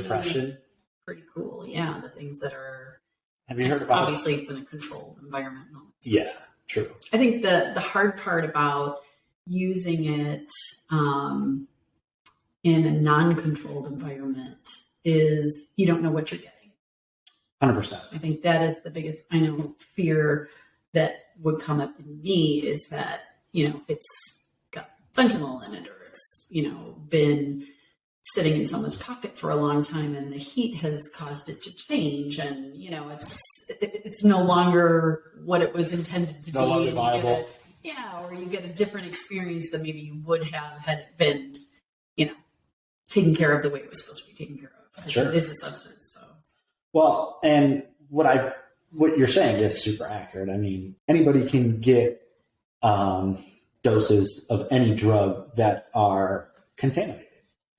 cool. Yeah, the things that are. Have you heard about? Obviously, it's in a controlled environment. Yeah, true. I think the hard part about using it in a non-controlled environment is you don't know what you're getting. 100%. I think that is the biggest, fear that would come up in me is that, it's got fentanyl in it, or it's, been sitting in someone's pocket for a long time and the heat has caused it to change, and, it's no longer what it was intended to be. No longer viable. Or you get a different experience than maybe you would have had it been, taken care of the way it was supposed to be taken care of. Sure. It is a substance. So. Well, and what you're saying is super accurate. I mean, anybody can get doses of any drug that are contaminated.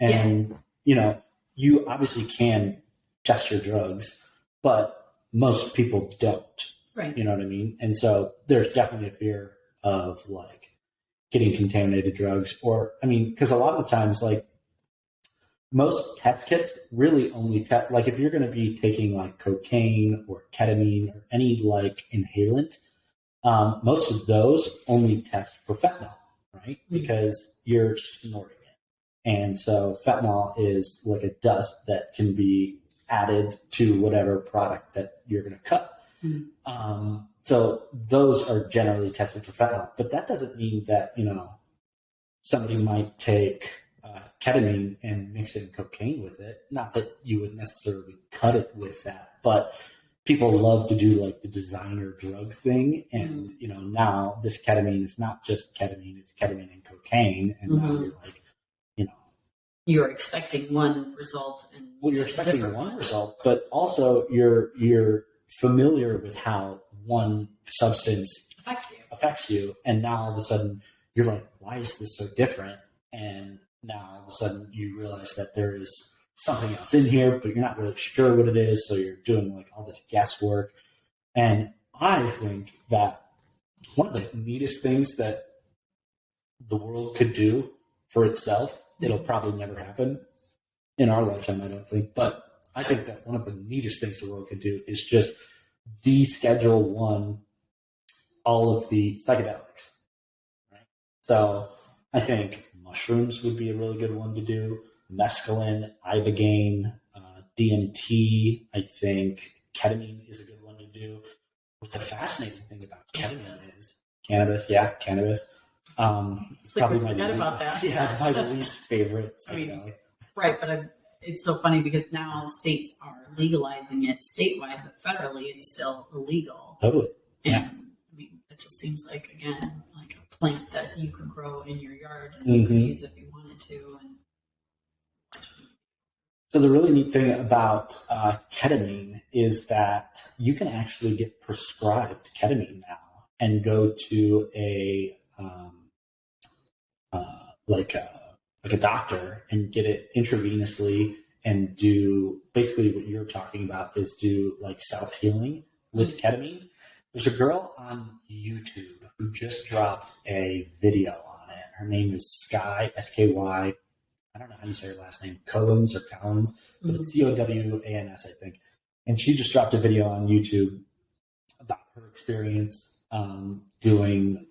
And, you obviously can test your drugs, but most people don't. Right. You know what I mean? And so there's definitely a fear of like getting contaminated drugs, or, because a lot of the times, like, most test kits really only test, like, if you're going to be taking like cocaine or ketamine or any like inhalant, most of those only test for fentanyl, right? Mm-hmm. Because you're snorting it. And so fentanyl is like a dust that can be added to whatever product that you're going to cut. Mm-hmm. So those are generally tested for fentanyl, but that doesn't mean that, somebody might take ketamine and mix in cocaine with it. Not that you would necessarily cut it with that, but people love to do like the designer drug thing. And, now this ketamine is not just ketamine, it's ketamine and cocaine. And now you're like, you're expecting one result. You're expecting one result, but also you're familiar with how one substance affects you. And now all of a sudden you're like, why is this so different? And now all of a sudden you realize that there is something else in here, but you're not really sure what it is. So you're doing like all this guesswork. And I think that one of the neatest things that the world could do for itself, it'll probably never happen in our lifetime, I don't think, but I think that one of the neatest things the world could do is just deschedule all of the psychedelics, right? So I think mushrooms would be a really good one to do. Mescaline, ibogaine, DMT. I think ketamine is a good one to do. What the fascinating thing about ketamine is cannabis. Yeah, cannabis. It's like probably about that. Yeah, my least favorite. Right, but it's so funny because now states are legalizing it statewide, but federally it's still illegal. Totally. And it just seems like, again, like a plant that you could grow in your yard and you could use if you wanted to. So the really neat thing about ketamine is that you can actually get prescribed ketamine now and go to a doctor and get it intravenously and do basically what you're talking about is do like self-healing with ketamine. There's a girl on YouTube who just dropped a video on it. Her name is Sky, S-K-Y. I don't know how you say her last name, Collins, but it's C-O-W-A-N-S, I think. And she just dropped a video on YouTube about her experience doing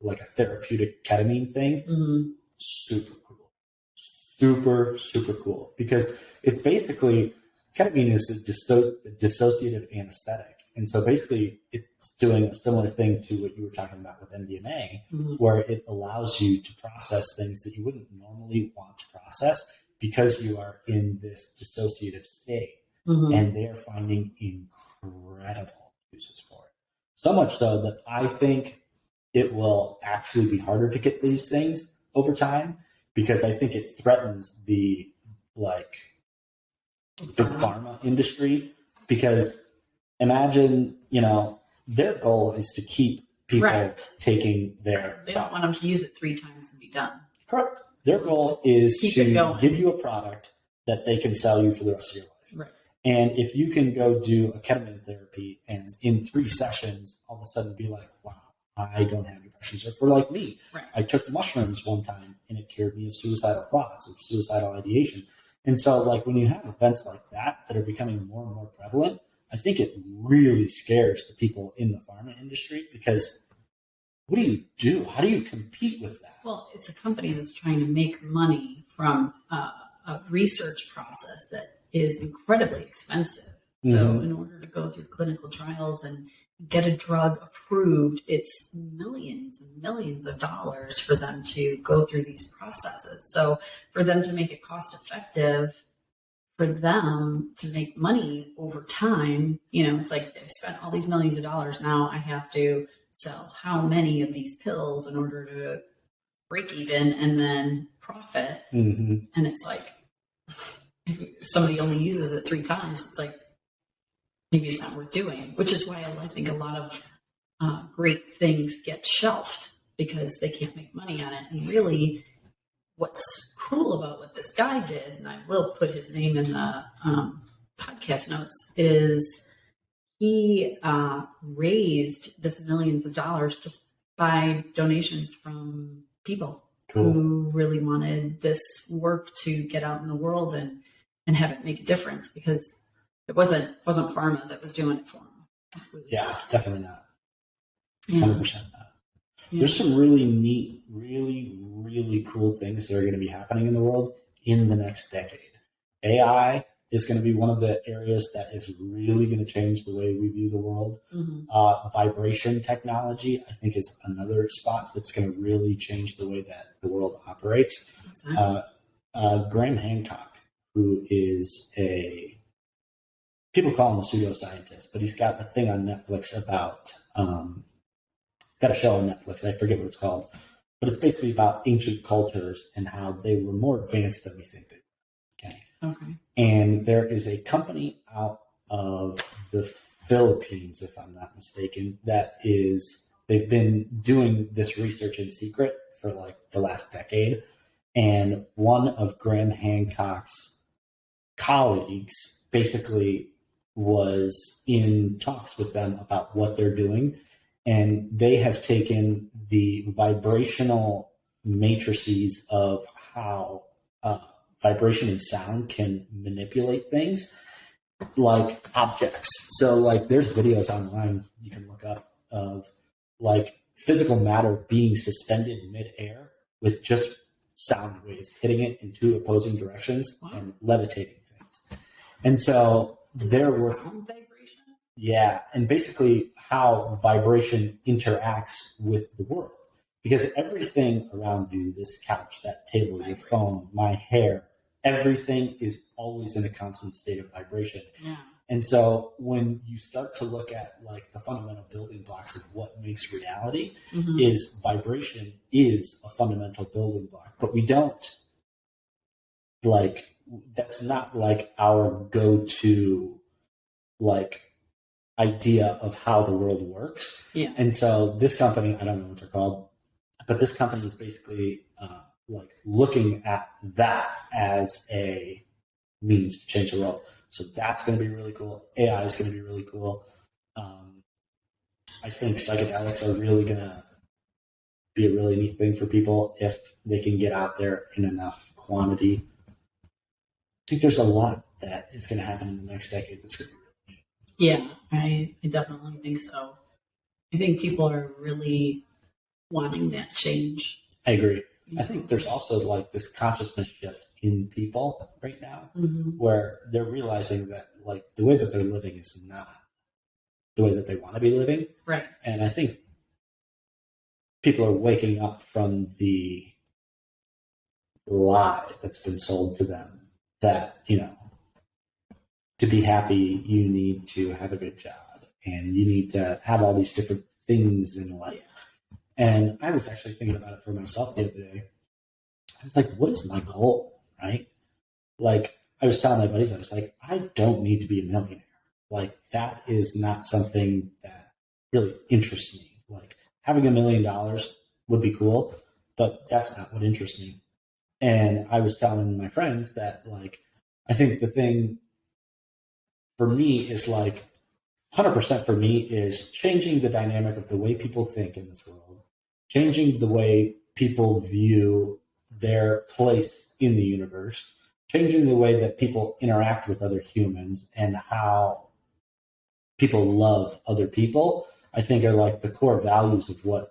like a therapeutic ketamine thing. Mm-hmm. Super cool. Super, super cool. Because it's basically, ketamine is a dissociative anesthetic. And so basically it's doing a similar thing to what you were talking about with MDMA, where it allows you to process things that you wouldn't normally want to process because you are in this dissociative state. Mm-hmm. And they're finding incredible uses for it. So much so that I think it will actually be harder to get these things over time because I think it threatens the big pharma industry because imagine, their goal is to keep people taking their They don't want them to use it 3 times and be done. Correct. Their goal is to give you a product that they can sell you for the rest of your life. Right. And if you can go do a ketamine therapy and in 3 sessions, all of a sudden be like, wow, I don't have depression. Or for like me, I took mushrooms one time and it cured me of suicidal thoughts, of suicidal ideation. And so like when you have events like that are becoming more and more prevalent, I think it really scares the people in the pharma industry because what do you do? How do you compete with that? Well, it's a company that's trying to make money from a research process that is incredibly expensive. So in order to go through clinical trials and get a drug approved, it's millions and millions of dollars for them to go through these processes. So for them to make it cost effective, for them to make money over time, it's like they've spent all these millions of dollars. Now I have to sell how many of these pills in order to break even and then profit. And it's like, if somebody only uses it 3 times, it's like, maybe it's not worth doing, which is why I think a lot of great things get shelved because they can't make money on it. And really, what's cool about what this guy did, and I will put his name in the podcast notes, is he raised this millions of dollars just by donations from people who really wanted this work to get out in the world and have it make a difference because it wasn't pharma that was doing it for him. Definitely not. 100% not. There's some really neat, really, really cool things that are going to be happening in the world in the next decade. AI is going to be one of the areas that is really going to change the way we view the world. Vibration technology, I think, is another spot that's going to really change the way that the world operates. Graham Hancock, who is people call him a pseudoscientist, but he's got a thing on Netflix about, he's got a show on Netflix, I forget what it's called, but it's basically about ancient cultures and how they were more advanced than we think they were. Okay. And there is a company out of the Philippines, if I'm not mistaken, they've been doing this research in secret for like the last decade. And one of Graham Hancock's colleagues basically was in talks with them about what they're doing. And they have taken the vibrational matrices of how vibration and sound can manipulate things like objects. So like there's videos online you can look up of like physical matter being suspended midair with just sound waves hitting it in 2 opposing directions and levitating things. And so there were sound vibration? Yeah, and basically how vibration interacts with the world. Because everything around you, this couch, that table, your phone, my hair, everything is always in a constant state of vibration. Yeah. And so when you start to look at like the fundamental building blocks of what makes reality, is vibration is a fundamental building block. But we don't that's not like our go-to like idea of how the world works. Yeah. And so this company, I don't know what they're called, but this company is basically like looking at that as a means to change the world. So that's going to be really cool. AI is going to be really cool. I think psychedelics are really going to be a really neat thing for people if they can get out there in enough quantity. I think there's a lot that is going to happen in the next decade that's going to be really neat. Yeah, I definitely think so. I think people are really wanting that change. I agree. I think there's also like this consciousness shift in people right now where they're realizing that like the way that they're living is not the way that they want to be living. Right. And I think people are waking up from the lie that's been sold to them that, to be happy, you need to have a good job and you need to have all these different things in life. Yeah. And I was actually thinking about it for myself the other day. I was like, what is my goal, right? Like, I was telling my buddies, I was like, I don't need to be a millionaire. like that is not something that really interests me. Like having $1 million would be cool, but that's not what interests me. And I was telling my friends that like, I think the thing for me is like 100% for me is changing the dynamic of the way people think in this world, changing the way people view their place in the universe, changing the way that people interact with other humans and how people love other people, I think are like the core values of what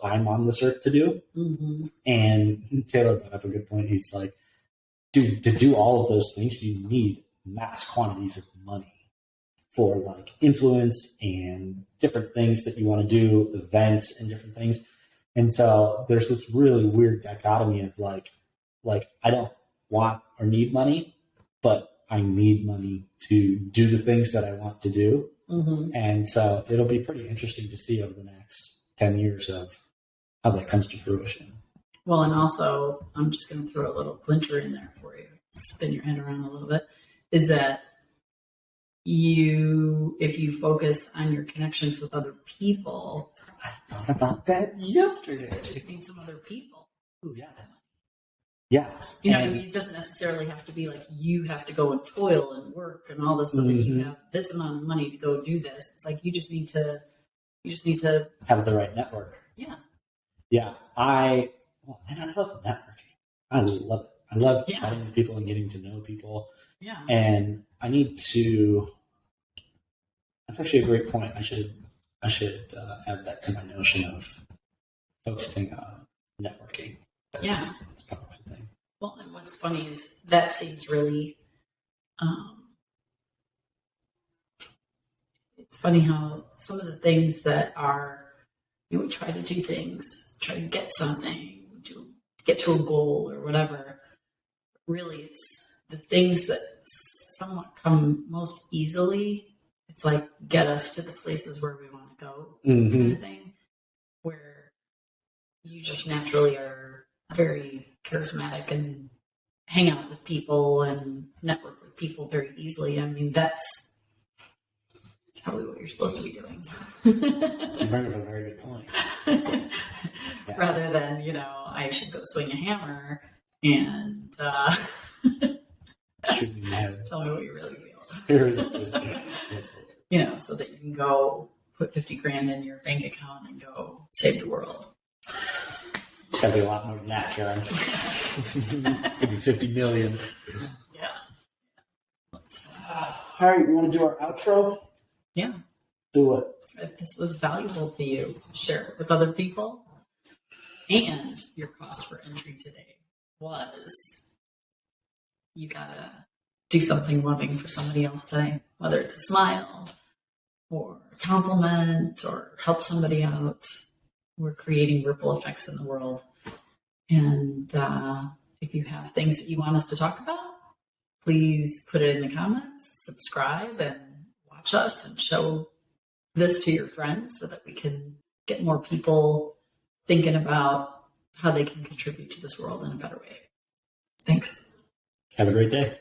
I'm on this earth to do. Mm-hmm. And Taylor brought up a good point. He's like, dude, to do all of those things, you need mass quantities of money for like influence and different things that you want to do, events and different things. And so there's this really weird dichotomy of like I don't want or need money, but I need money to do the things that I want to do. Mm-hmm. And so it'll be pretty interesting to see over the next 10 years of how that comes to fruition. Well, and also, I'm just going to throw a little clincher in there for you, spin your head around a little bit, is that if you focus on your connections with other people. I thought about that yesterday. You just need some other people. Ooh, yes. Yes. You know, it doesn't necessarily have to be like you have to go and toil and work and all this so that you have this amount of money to go do this. It's like you just need to have the right network. Yeah. Yeah. I love networking. I love it. I love chatting with people and getting to know people. Yeah. And I need to. That's actually a great point. I should add that to my notion of focusing on networking. That's a powerful thing. Well, and what's funny is that seems really. It's funny how some of the things that are, we try to do things, try to get something, to get to a goal or whatever. Really, it's the things that somewhat come most easily. It's like get us to the places where we want to go, kind of thing, where you just naturally are very charismatic and hang out with people and network with people very easily. I mean, that's probably what you're supposed to be doing. You bring up a very good point. Rather than, I should go swing a hammer and shoot me mad. Tell me what you really feel. Seriously. So that you can go put 50 grand in your bank account and go save the world. It's got to be a lot more than that, Karen. Maybe 50 million. Yeah. All right, we want to do our outro? Yeah. Do it. If this was valuable to you, share it with other people. And your cost for entry today was you gotta do something loving for somebody else today, whether it's a smile or a compliment or help somebody out. We're creating ripple effects in the world. And if you have things that you want us to talk about, please put it in the comments, subscribe, and watch us and show this to your friends so that we can get more people thinking about how they can contribute to this world in a better way. Thanks. Have a great day.